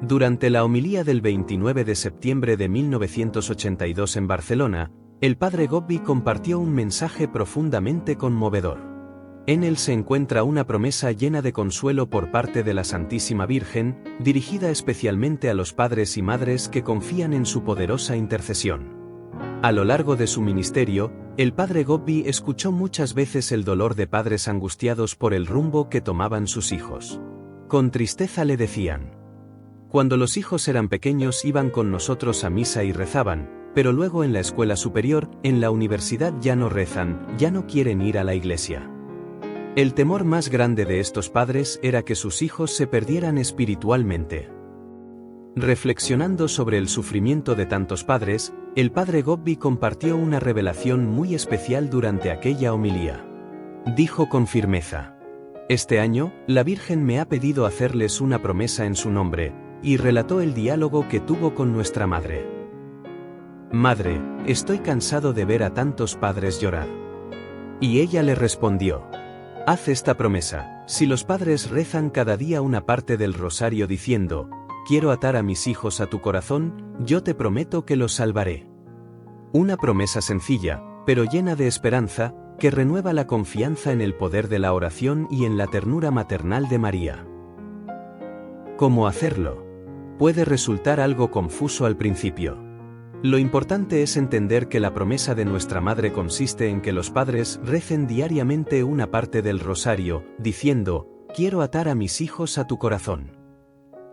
Durante la homilía del 29 de septiembre de 1982 en Barcelona, el padre Gobbi compartió un mensaje profundamente conmovedor. En él se encuentra una promesa llena de consuelo por parte de la Santísima Virgen, dirigida especialmente a los padres y madres que confían en su poderosa intercesión. A lo largo de su ministerio, el padre Gobbi escuchó muchas veces el dolor de padres angustiados por el rumbo que tomaban sus hijos. Con tristeza le decían: cuando los hijos eran pequeños iban con nosotros a misa y rezaban, pero luego en la escuela superior, en la universidad ya no rezan, ya no quieren ir a la iglesia. El temor más grande de estos padres era que sus hijos se perdieran espiritualmente. Reflexionando sobre el sufrimiento de tantos padres, el padre Gobbi compartió una revelación muy especial durante aquella homilía. Dijo con firmeza: este año, la Virgen me ha pedido hacerles una promesa en su nombre, y relató el diálogo que tuvo con nuestra madre. Madre, estoy cansado de ver a tantos padres llorar. Y ella le respondió: haz esta promesa, si los padres rezan cada día una parte del rosario diciendo, quiero atar a mis hijos a tu corazón, yo te prometo que los salvaré. Una promesa sencilla, pero llena de esperanza, que renueva la confianza en el poder de la oración y en la ternura maternal de María. ¿Cómo hacerlo? Puede resultar algo confuso al principio. Lo importante es entender que la promesa de nuestra Madre consiste en que los padres recen diariamente una parte del rosario, diciendo, quiero atar a mis hijos a tu corazón.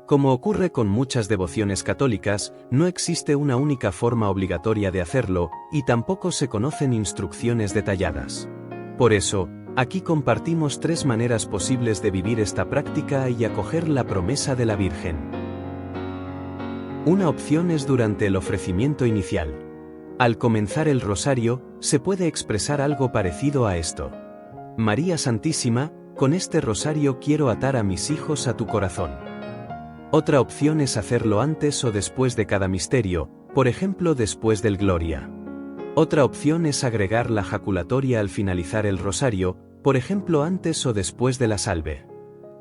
Como ocurre con muchas devociones católicas, no existe una única forma obligatoria de hacerlo, y tampoco se conocen instrucciones detalladas. Por eso, aquí compartimos 3 maneras posibles de vivir esta práctica y acoger la promesa de la Virgen. Una opción es durante el ofrecimiento inicial. Al comenzar el rosario, se puede expresar algo parecido a esto: María Santísima, con este rosario quiero atar a mis hijos a tu corazón. Otra opción es hacerlo antes o después de cada misterio, por ejemplo después del Gloria. Otra opción es agregar la jaculatoria al finalizar el rosario, por ejemplo antes o después de la salve.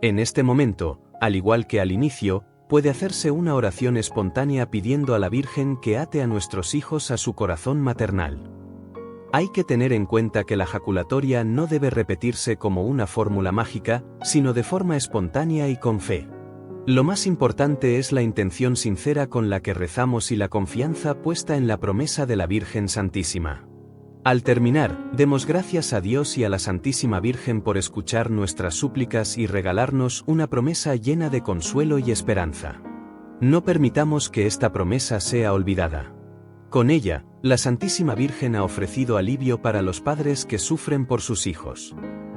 En este momento, al igual que al inicio, puede hacerse una oración espontánea pidiendo a la Virgen que ate a nuestros hijos a su corazón maternal. Hay que tener en cuenta que la jaculatoria no debe repetirse como una fórmula mágica, sino de forma espontánea y con fe. Lo más importante es la intención sincera con la que rezamos y la confianza puesta en la promesa de la Virgen Santísima. Al terminar, demos gracias a Dios y a la Santísima Virgen por escuchar nuestras súplicas y regalarnos una promesa llena de consuelo y esperanza. No permitamos que esta promesa sea olvidada. Con ella, la Santísima Virgen ha ofrecido alivio para los padres que sufren por sus hijos.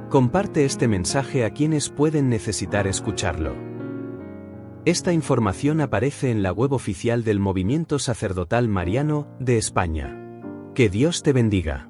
Comparte este mensaje a quienes pueden necesitar escucharlo. Esta información aparece en la web oficial del Movimiento Sacerdotal Mariano, de España. Que Dios te bendiga.